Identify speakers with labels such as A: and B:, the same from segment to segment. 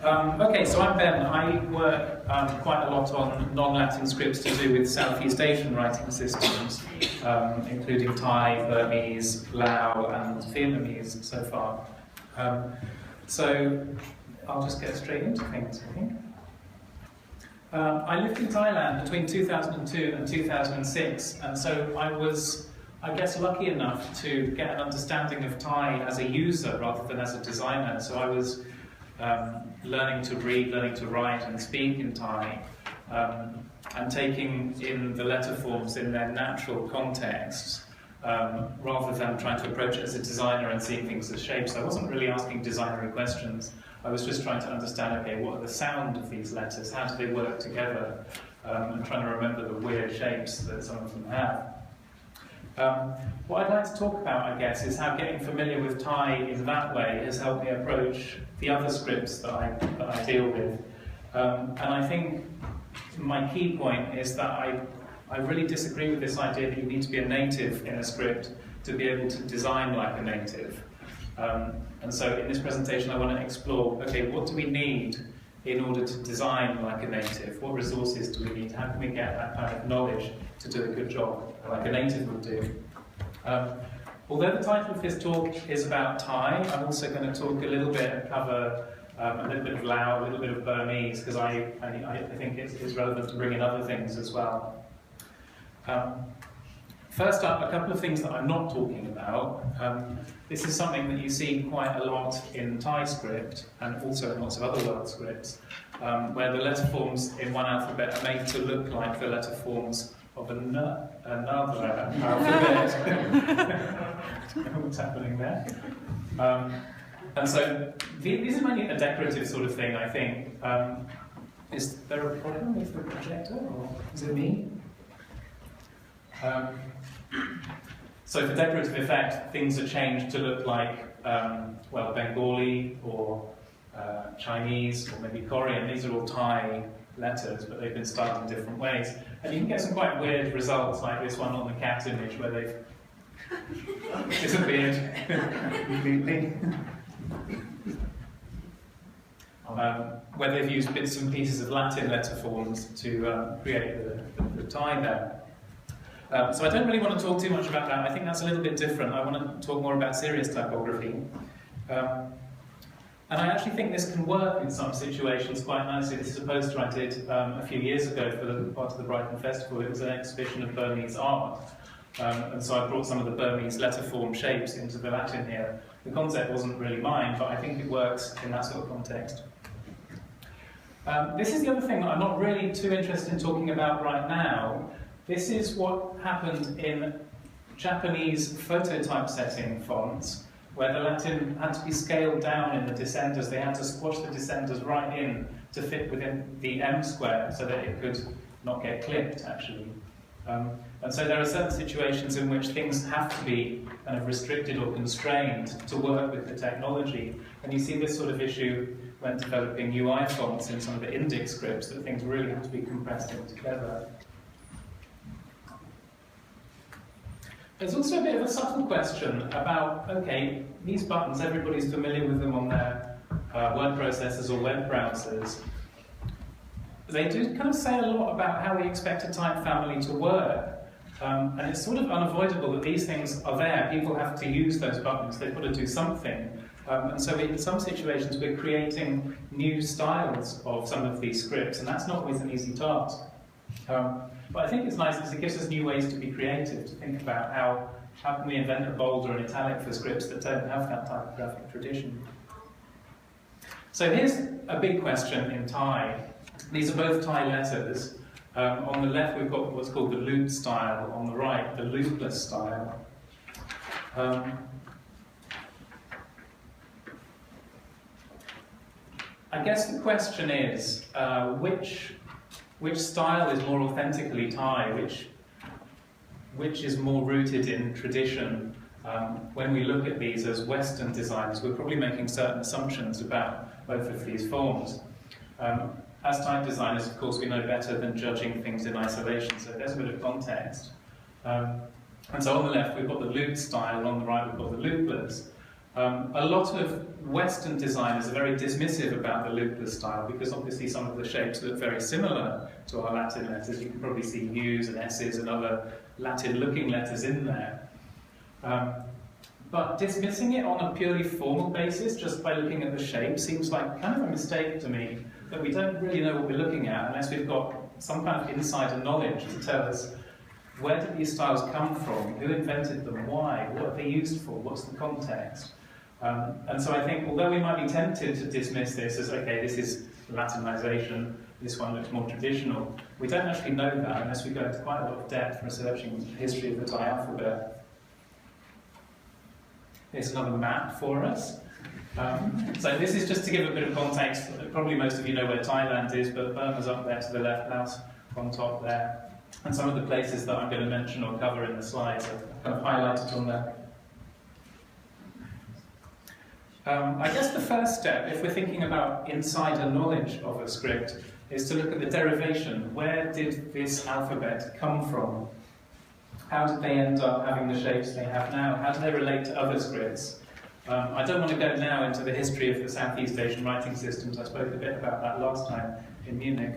A: Okay, so I'm Ben. I work quite a lot on non-Latin scripts to do with Southeast Asian writing systems, including Thai, Burmese, Lao, and Vietnamese so far. So I'll just get straight into things, I think. I lived in Thailand between 2002 and 2006, and so I was, I guess, lucky enough to get an understanding of Thai as a user rather than as a designer. So I was learning to read, learning to write and speak in Thai, and taking in the letterforms in their natural contexts, rather than trying to approach it as a designer and seeing things as shapes. I wasn't really asking designery questions. I was just trying to understand, okay, what are the sound of these letters? How do they work together? And trying to remember the weird shapes that some of them have. What I'd like to talk about, I guess, is how getting familiar with Thai in that way has helped me approach the other scripts that I deal with. And I think my key point is that I really disagree with this idea that you need to be a native in a script to be able to design like a native. And so in this presentation I want to explore, okay, what do we need in order to design like a native? What resources do we need? How can we get that kind of knowledge to do a good job like a native would do? Although the title of this talk is about Thai, I'm also going to talk a little bit and cover a little bit of Lao, a little bit of Burmese, because I think it's relevant to bring in other things as well. First up, a couple of things that I'm not talking about. This is something that you see quite a lot in Thai script, and also in lots of other world scripts, where the letterforms in one alphabet are made to look like the letterforms of another alphabet. I don't know what's happening there. And so these are mainly a decorative sort of thing, I think. Is there a problem with the projector, or is it me? So for decorative effect, things are changed to look like, well, Bengali or Chinese or maybe Korean. These are all Thai letters, but they've been styled in different ways. And you can get some quite weird results, like this one on the cat image, where they've disappeared completely. Where they've used bits and pieces of Latin letterforms to create the Thai there. So I don't really want to talk too much about that. I think that's a little bit different. I want to talk more about serious typography. And I actually think this can work in some situations quite nicely. This is a poster I did a few years ago for the part of the Brighton Festival. It was an exhibition of Burmese art. And so I brought some of the Burmese letterform shapes into the Latin here. The concept wasn't really mine, but I think it works in that sort of context. This is the other thing that I'm not really too interested in talking about right now. This is what happened in Japanese phototypesetting fonts, where the Latin had to be scaled down in the descenders. They had to squash the descenders right in to fit within the M square so that it could not get clipped, actually. And so there are certain situations in which things have to be kind of restricted or constrained to work with the technology. And you see this sort of issue when developing UI fonts in some of the Indic scripts, that things really have to be compressed in together. There's also a bit of a subtle question about, okay, these buttons, everybody's familiar with them on their word processors or web browsers. They do kind of say a lot about how we expect a type family to work. And it's sort of unavoidable that these things are there. People have to use those buttons. They've got to do something. And so in some situations, we're creating new styles of some of these scripts, and that's not always an easy task. But I think it's nice because it gives us new ways to be creative, to think about how can we invent a bold or an italic for scripts that don't have that typographic tradition. So here's a big question in Thai. These are both Thai letters. On the left we've got what's called the loop style, on the right the loopless style. I guess the question is, which style is more authentically Thai? Which is more rooted in tradition? When we look at these as Western designs, we're probably making certain assumptions about both of these forms. As type designers, of course, we know better than judging things in isolation, so there's a bit of context. And so on the left, we've got the loop style, on the right, we've got the loopless. A lot of Western designers are very dismissive about the loopless style because obviously some of the shapes look very similar to our Latin letters. You can probably see U's and S's and other Latin-looking letters in there. But dismissing it on a purely formal basis, just by looking at the shape, seems like kind of a mistake to me, that we don't really know what we're looking at unless we've got some kind of insider knowledge to tell us where did these styles come from, who invented them, why, what are they used for, what's the context. And so I think, although we might be tempted to dismiss this as, okay, this is Latinisation, this one looks more traditional, we don't actually know that unless we go into quite a lot of depth researching the history of the Thai alphabet. Here's another map for us. So this is just to give a bit of context. Probably most of you know where Thailand is, but Burma's up there to the left, Laos on top there. And some of the places that I'm going to mention or cover in the slides are kind of highlighted on there. I guess the first step, if we're thinking about insider knowledge of a script, is to look at the derivation. Where did this alphabet come from? How did they end up having the shapes they have now? How do they relate to other scripts? I don't want to go now into the history of the Southeast Asian writing systems. I spoke a bit about that last time in Munich.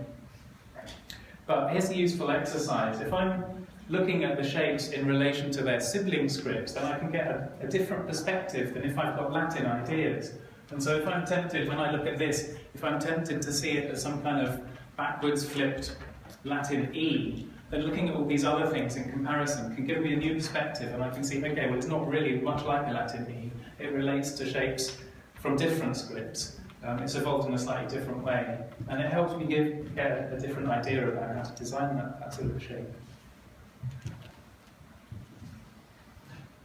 A: But here's a useful exercise. If I'm looking at the shapes in relation to their sibling scripts, then I can get a different perspective than if I've got Latin ideas. And so if I'm tempted, when I look at this, if I'm tempted to see it as some kind of backwards flipped Latin E, then looking at all these other things in comparison can give me a new perspective, and I can see, okay, well, it's not really much like a Latin E. It relates to shapes from different scripts. It's evolved in a slightly different way, and it helps me get a different idea about how to design that sort of shape.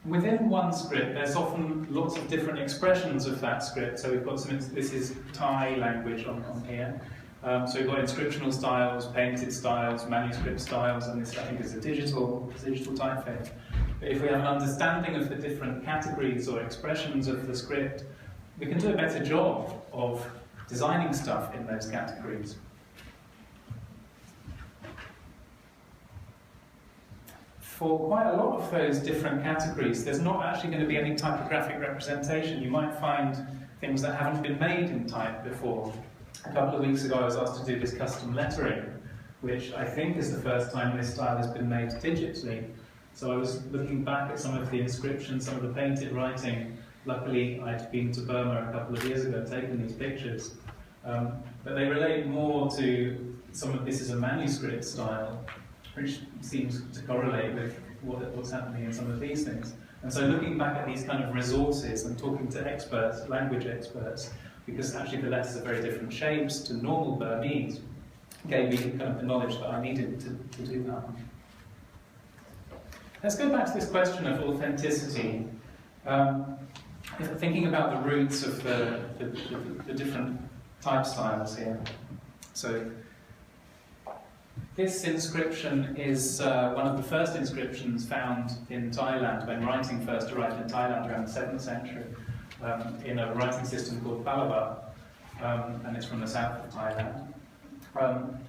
A: Within one script, there's often lots of different expressions of that script. So we've got this is Thai language on here. So we've got inscriptional styles, painted styles, manuscript styles, and this I think is a digital typeface. But if we have an understanding of the different categories or expressions of the script, we can do a better job of designing stuff in those categories. For quite a lot of those different categories, there's not actually going to be any typographic representation. You might find things that haven't been made in type before. A couple of weeks ago I was asked to do this custom lettering, which I think is the first time this style has been made digitally. So I was looking back at some of the inscriptions, some of the painted writing. Luckily I'd been to Burma a couple of years ago, taken these pictures. But they relate more to some of this is a manuscript style, which seems to correlate with what's happening in some of these things. And so looking back at these kind of resources and talking to experts, language experts, because actually the letters are very different shapes to normal Burmese, gave me kind of the knowledge that I needed to do that. Let's go back to this question of authenticity. Thinking about the roots of the different type styles here. So this inscription is one of the first inscriptions found in Thailand when writing first arrived in Thailand around the 7th century in a writing system called Palava, and it's from the south of Thailand.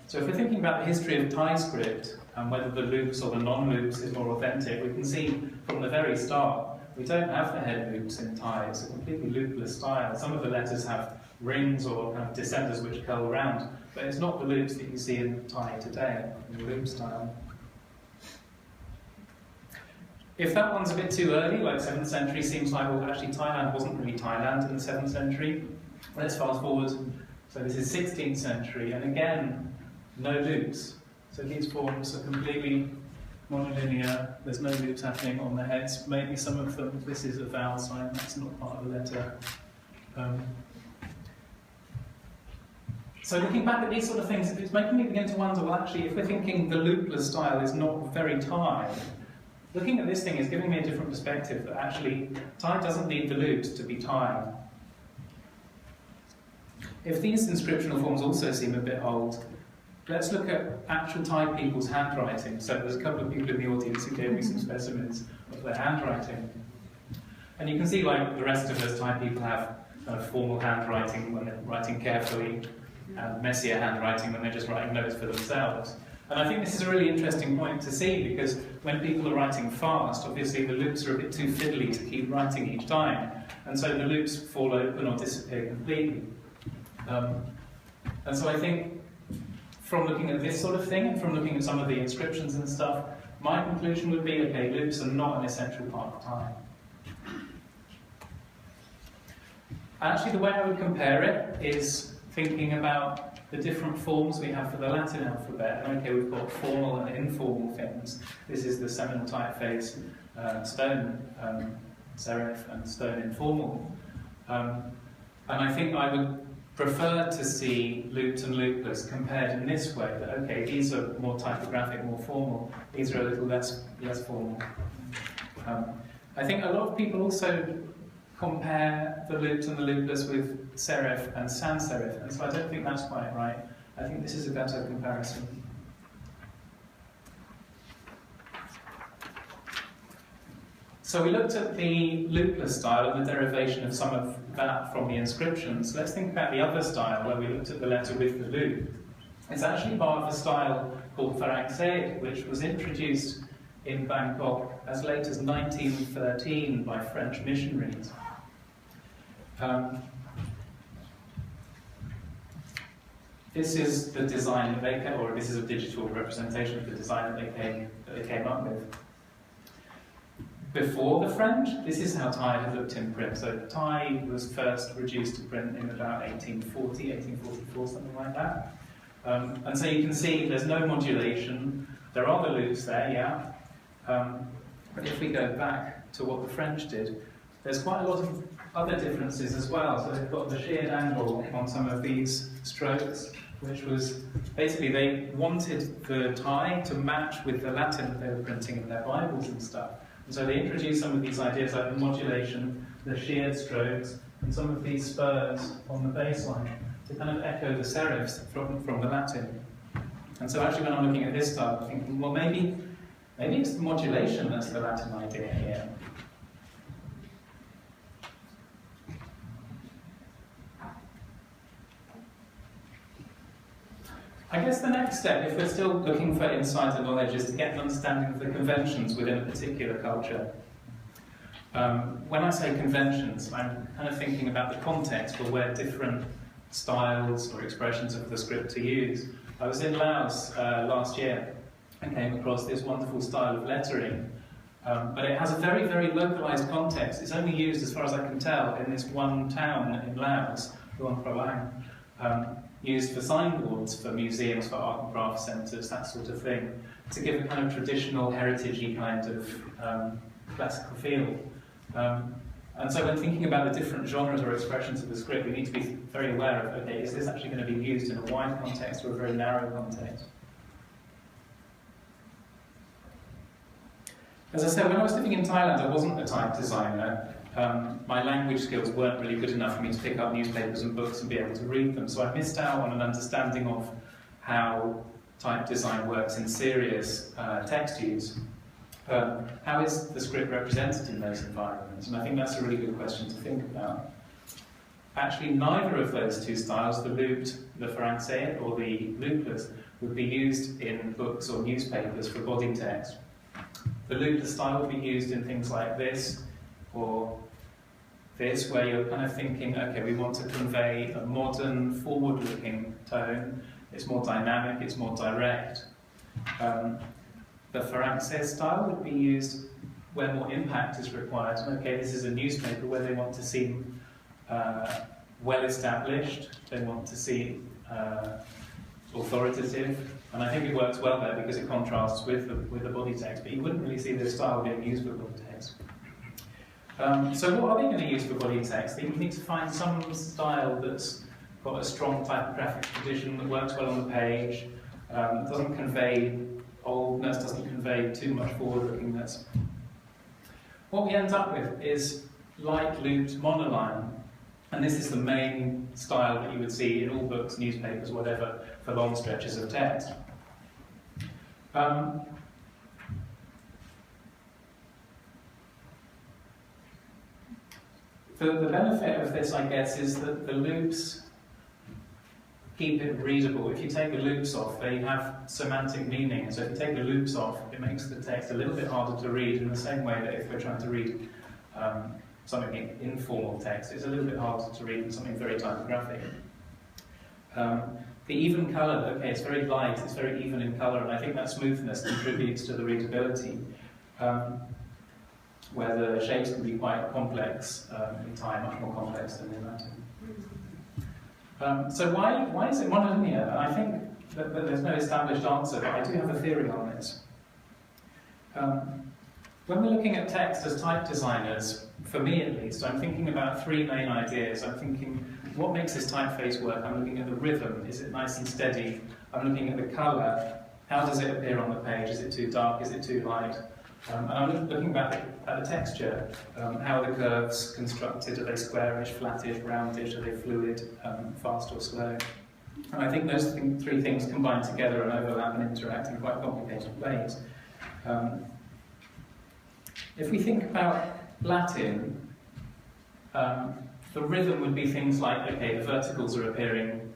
A: So if we're thinking about the history of Thai script and whether the loops or the non-loops is more authentic, we can see from the very start we don't have the head loops in Thai. It's a completely loopless style. Some of the letters have rings or kind of descenders which curl around, but it's not the loops that you see in Thai today, in the loop style. If that one's a bit too early, like 7th century, seems like, well, actually Thailand wasn't really Thailand in the 7th century. Let's fast forward. So this is 16th century, and again, no loops. So these forms are completely monolinear. There's no loops happening on the heads. Maybe some of them, this is a vowel sign, that's not part of the letter. So looking back at these sort of things, it's making me begin to wonder, well, actually, if we're thinking the loopless style is not very Thai, looking at this thing is giving me a different perspective, that actually Thai doesn't need the loops to be Thai. If these inscriptional forms also seem a bit old, let's look at actual Thai people's handwriting. So there's a couple of people in the audience who gave me some specimens of their handwriting. And you can see, like the rest of us, Thai people have kind of formal handwriting when they're writing carefully, and messier handwriting when they're just writing notes for themselves. And I think this is a really interesting point to see, because when people are writing fast, obviously the loops are a bit too fiddly to keep writing each time, and so the loops fall open or disappear completely. And so I think from looking at this sort of thing, and from looking at some of the inscriptions and stuff, my conclusion would be, okay, loops are not an essential part of time. Actually, the way I would compare it is thinking about the different forms we have for the Latin alphabet. Okay, we've got formal and informal things. This is the seminal typeface, stone serif, and stone informal. And I think I would prefer to see looped and loopless compared in this way, that okay, these are more typographic, more formal, these are a little less formal. I think a lot of people also compare the looped and the loopless with serif and sans serif, and so I don't think that's quite right. I think this is a better comparison. So we looked at the loopless style and the derivation of some of that from the inscriptions. Let's think about the other style, where we looked at the letter with the loop. It's actually part of a style called Faraq, which was introduced in Bangkok as late as 1913 by French missionaries. This is the design that they came, or this is a digital representation of the design that they came up with. Before the French, this is how Thai had looked in print. So Thai was first reduced to print in about 1840, 1844, something like that. And so you can see there's no modulation. There are the loops there, yeah. But if we go back to what the French did, there's quite a lot of other differences as well. So they've got the sheared angle on some of these strokes, which was basically they wanted the Thai to match with the Latin that they were printing in their Bibles and stuff. And so they introduced some of these ideas like the modulation, the sheared strokes, and some of these spurs on the baseline to kind of echo the serifs from the Latin. And so actually when I'm looking at this style, I'm thinking, well, maybe it's the modulation that's the Latin idea here. I guess the next step, if we're still looking for insight and knowledge, is to get an understanding of the conventions within a particular culture. When I say conventions, I'm kind of thinking about the context for where different styles or expressions of the script are used. I was in Laos last year and came across this wonderful style of lettering, but it has a very, very localized context. It's only used, as far as I can tell, in this one town in Laos, Luang Prabang, used for signboards, for museums, for art and craft centres, that sort of thing, to give a kind of traditional, heritage-y kind of classical feel. And so when thinking about the different genres or expressions of the script, we need to be very aware of, okay, is this actually going to be used in a wide context or a very narrow context? As I said, when I was living in Thailand, I wasn't a type designer. My language skills weren't really good enough for me to pick up newspapers and books and be able to read them, so I missed out on an understanding of how type design works in serious text use. How is the script represented in those environments? And I think that's a really good question to think about. Actually, neither of those two styles, the looped, the Faraq or the loopless, would be used in books or newspapers for body text. The loopless style would be used in things like this, or this, where you're kind of thinking, okay, we want to convey a modern, forward-looking tone. It's more dynamic, it's more direct. The Faraq style would be used where more impact is required. Okay, this is a newspaper where they want to seem well-established, they want to seem authoritative, and I think it works well there because it contrasts with the body text, but you wouldn't really see this style being used for body text. So what are they going to use for body text? You need to find some style that's got a strong typographic tradition that works well on the page, doesn't convey oldness, doesn't convey too much forward-lookingness. What we end up with is light looped monoline, and this is the main style that you would see in all books, newspapers, whatever, for long stretches of text. The benefit of this, I guess, is that the loops keep it readable. If you take the loops off, they have semantic meaning. So if you take the loops off, it makes the text a little bit harder to read, in the same way that if we're trying to read something in informal text, it's a little bit harder to read than something very typographic. The even colour, okay, it's very light, it's very even in colour, and I think that smoothness contributes to the readability, where the shapes can be quite complex in Thai, much more complex than in Latin. So why is it monolinear? And I think that there's no established answer, but I do have a theory on this. When we're looking at text as type designers, for me at least, I'm thinking about three main ideas. I'm thinking, what makes this typeface work? I'm looking at the rhythm. Is it nice and steady? I'm looking at the colour. How does it appear on the page? Is it too dark? Is it too light? And I'm looking back at the texture. How are the curves constructed? Are they squarish, flattish, roundish? Are they fluid, fast or slow? And I think those three things combine together and overlap and interact in quite complicated ways. If we think about Latin, the rhythm would be things like, okay, the verticals are appearing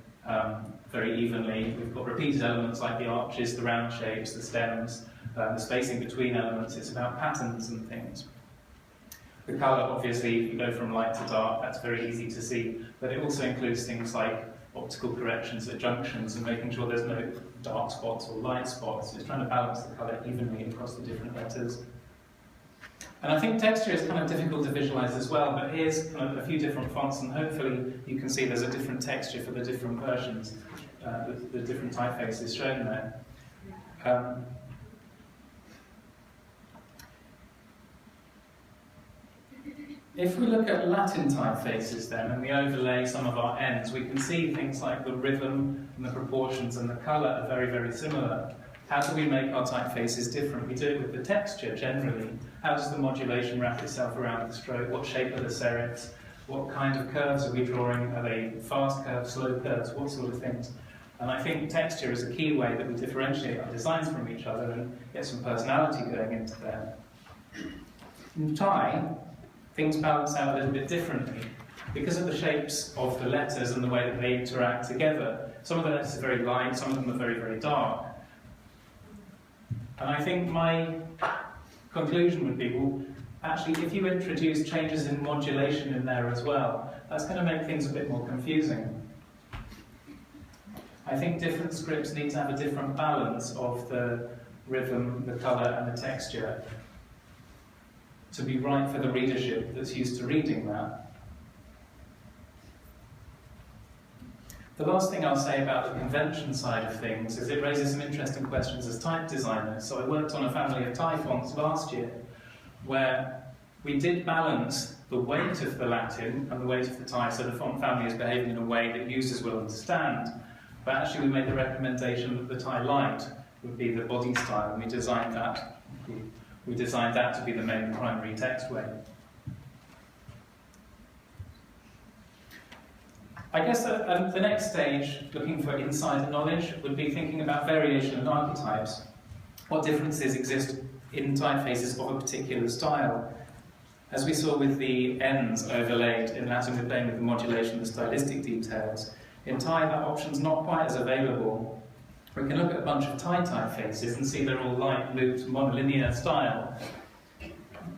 A: very evenly. We've got repeated elements like the arches, the round shapes, the stems, the spacing between elements. It's about patterns and things. The colour, obviously, if you go from light to dark, that's very easy to see, but it also includes things like optical corrections at junctions and making sure there's no dark spots or light spots. It's trying to balance the colour evenly across the different letters. And I think texture is kind of difficult to visualize as well, but here's kind of a few different fonts, and hopefully you can see there's a different texture for the different versions, the different typefaces shown there. If we look at Latin typefaces then, and we overlay some of our ends, we can see things like the rhythm and the proportions and the colour are very, very similar. How do we make our typefaces different? We do it with the texture, generally. How does the modulation wrap itself around the stroke? What shape are the serifs? What kind of curves are we drawing? Are they fast curves, slow curves? What sort of things? And I think texture is a key way that we differentiate our designs from each other and get some personality going into them. In Thai, things balance out a little bit differently. Because of the shapes of the letters and the way that they interact together, some of the letters are very light, some of them are very, very dark. And I think my conclusion would be, well, actually, if you introduce changes in modulation in there as well, that's going to make things a bit more confusing. I think different scripts need to have a different balance of the rhythm, the colour, and the texture to be right for the readership that's used to reading that. The last thing I'll say about the convention side of things is it raises some interesting questions as type designers. So I worked on a family of Thai fonts last year where we did balance the weight of the Latin and the weight of the Thai, so the font family is behaving in a way that users will understand. But actually we made the recommendation that the Thai light would be the body style, and we designed that. We designed that to be the main primary text way. I guess the next stage, looking for insider knowledge, would be thinking about variation and archetypes. What differences exist in typefaces of a particular style? As we saw with the ends overlaid in Latin, we're playing with the modulation, the stylistic details. In Thai, that option's not quite as available. We can look at a bunch of Thai typefaces and see they're all light, looped, monolinear style.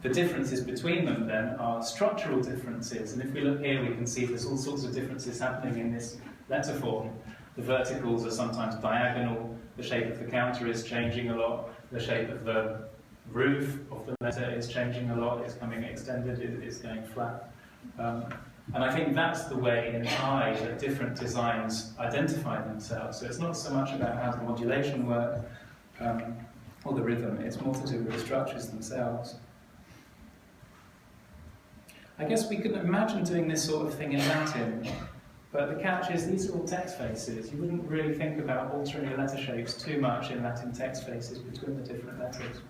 A: The differences between them, then, are structural differences. And if we look here, we can see there's all sorts of differences happening in this letter form. The verticals are sometimes diagonal. The shape of the counter is changing a lot. The shape of the roof of the letter is changing a lot. It's coming extended, it's going flat. And I think that's the way in Thai that different designs identify themselves. So it's not so much about how the modulation works or the rhythm. It's more to do with the structures themselves. I guess we could imagine doing this sort of thing in Latin, but the catch is these are all text faces. You wouldn't really think about altering the letter shapes too much in Latin text faces between the different letters.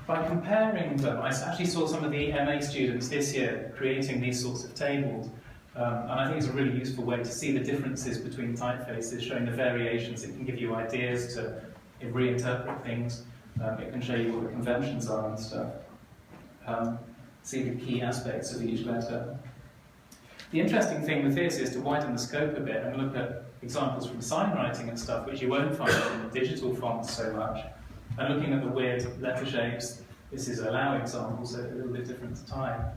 A: By comparing them, I actually saw some of the MA students this year creating these sorts of tables, and I think it's a really useful way to see the differences between typefaces, showing the variations. It can give you ideas to reinterpret things. It can show you what the conventions are and stuff. see the key aspects of each letter. The interesting thing with this is to widen the scope a bit and look at examples from sign writing and stuff, which you won't find in the digital fonts so much. And looking at the weird letter shapes, this is a Lao example, so a little bit different to Thai.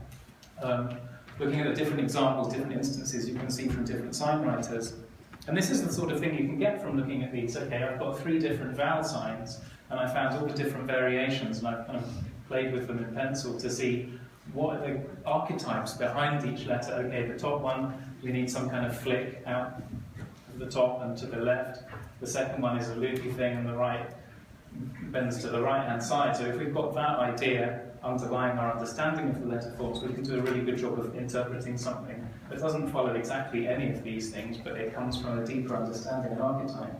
A: Looking at the different examples, different instances you can see from different sign writers. And this is the sort of thing you can get from looking at these. Okay, I've got 3 different vowel signs, and I found all the different variations, and I've kind of played with them in pencil to see what are the archetypes behind each letter. Okay, the top one, we need some kind of flick out of the top and to the left. The second one is a loopy thing, and the right bends to the right-hand side. So if we've got that idea underlying our understanding of the letter forms, we can do a really good job of interpreting something that doesn't follow exactly any of these things, but it comes from a deeper understanding of archetype.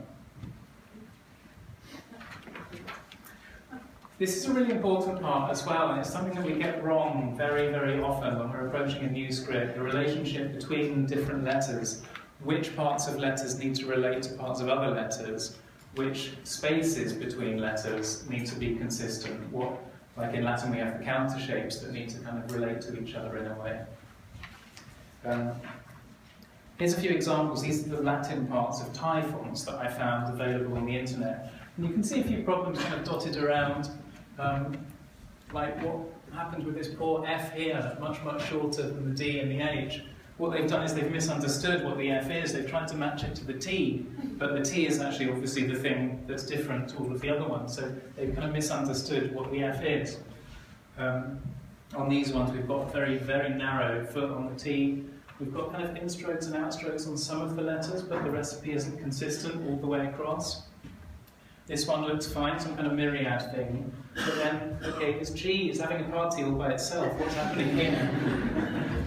A: This is a really important part as well, and it's something that we get wrong very, very often when we're approaching a new script, the relationship between different letters, which parts of letters need to relate to parts of other letters, which spaces between letters need to be consistent. Like in Latin we have the counter shapes that need to kind of relate to each other in a way. Here's a few examples. These are the Latin parts of Thai fonts that I found available on the internet. And you can see a few problems kind of dotted around, like what happened with this poor F here, much, much shorter than the D and the H. What they've done is they've misunderstood what the F is. They've tried to match it to the T, but the T is actually obviously the thing that's different to all of the other ones. So they've kind of misunderstood what the F is. On these ones, we've got a very, very narrow foot on the T. We've got kind of instrokes and outstrokes on some of the letters, but the recipe isn't consistent all the way across. This one looks fine, some kind of myriad thing. But then, okay, this G is having a party all by itself. What's happening here?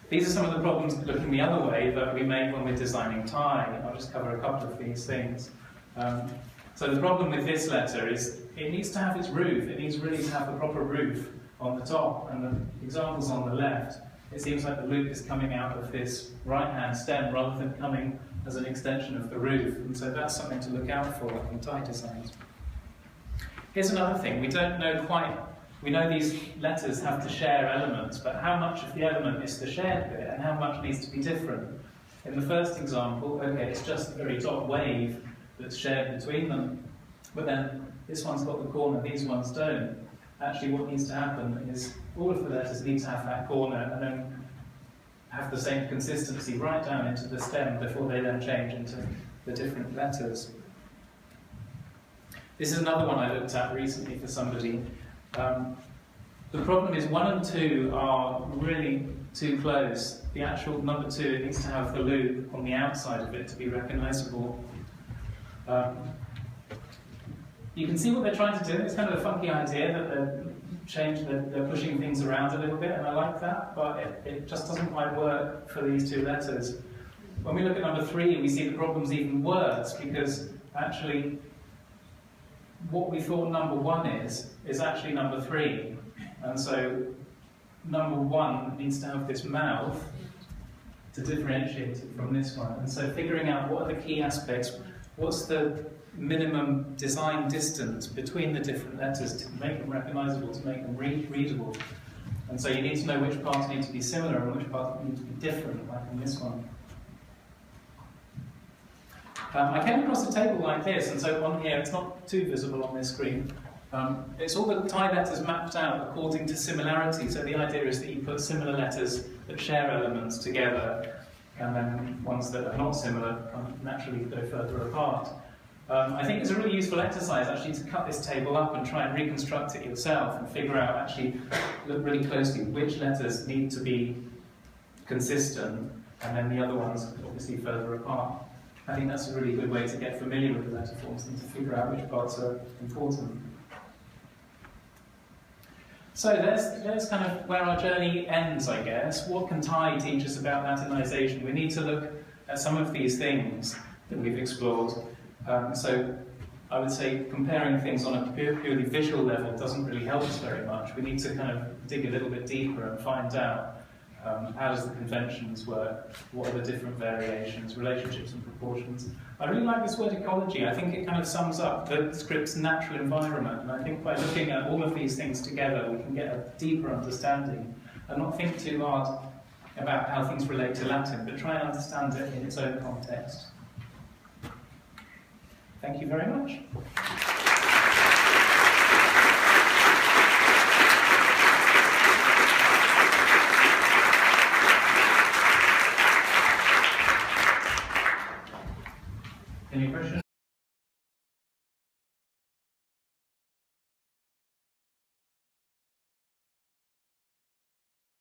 A: These are some of the problems looking the other way that we make when we're designing Thai. I'll just cover a couple of these things. So the problem with this letter is it needs to have its roof. It needs really to have the proper roof on the top. And the examples on the left, it seems like the loop is coming out of this right-hand stem rather than coming as an extension of the roof. And so that's something to look out for in Thai designs. Here's another thing. We don't know quite. We know these letters have to share elements, but how much of the element is the shared bit and how much needs to be different? In the first example, okay, it's just the very top wave that's shared between them, but then this one's got the corner, these ones don't. Actually, what needs to happen is all of the letters need to have that corner and then have the same consistency right down into the stem before they then change into the different letters. This is another one I looked at recently for somebody. The problem is 1 and 2 are really too close. The actual number 2, it needs to have the loop on the outside of it to be recognisable. You can see what they're trying to do. It's kind of a funky idea that they're pushing things around a little bit, and I like that, but it just doesn't quite work for these 2 letters. When we look at number 3, we see the problem's even worse, because actually what we thought number 1 is actually number 3. And so number 1 needs to have this mouth to differentiate it from this one. And so figuring out what are the key aspects, what's the minimum design distance between the different letters to make them recognisable, to make them readable. And so you need to know which parts need to be similar and which parts need to be different, like in this one. I came across a table like this, and so on here, it's not too visible on this screen. It's all the Thai letters mapped out according to similarity. So the idea is that you put similar letters that share elements together, and then ones that are not similar naturally go further apart. I think it's a really useful exercise actually to cut this table up and try and reconstruct it yourself and figure out, actually look really closely which letters need to be consistent, and then the other ones obviously further apart. I think that's a really good way to get familiar with the letter forms and to figure out which parts are important. So there's kind of where our journey ends, I guess. What can Thai teach us about Latinisation? We need to look at some of these things that we've explored. So I would say comparing things on a purely visual level doesn't really help us very much. We need to kind of dig a little bit deeper and find out How does the conventions work? What are the different variations, relationships and proportions? I really like this word ecology. I think it kind of sums up the script's natural environment, and I think by looking at all of these things together we can get a deeper understanding and not think too hard about how things relate to Latin, but try and understand it in its own context. Thank you very much. Any questions?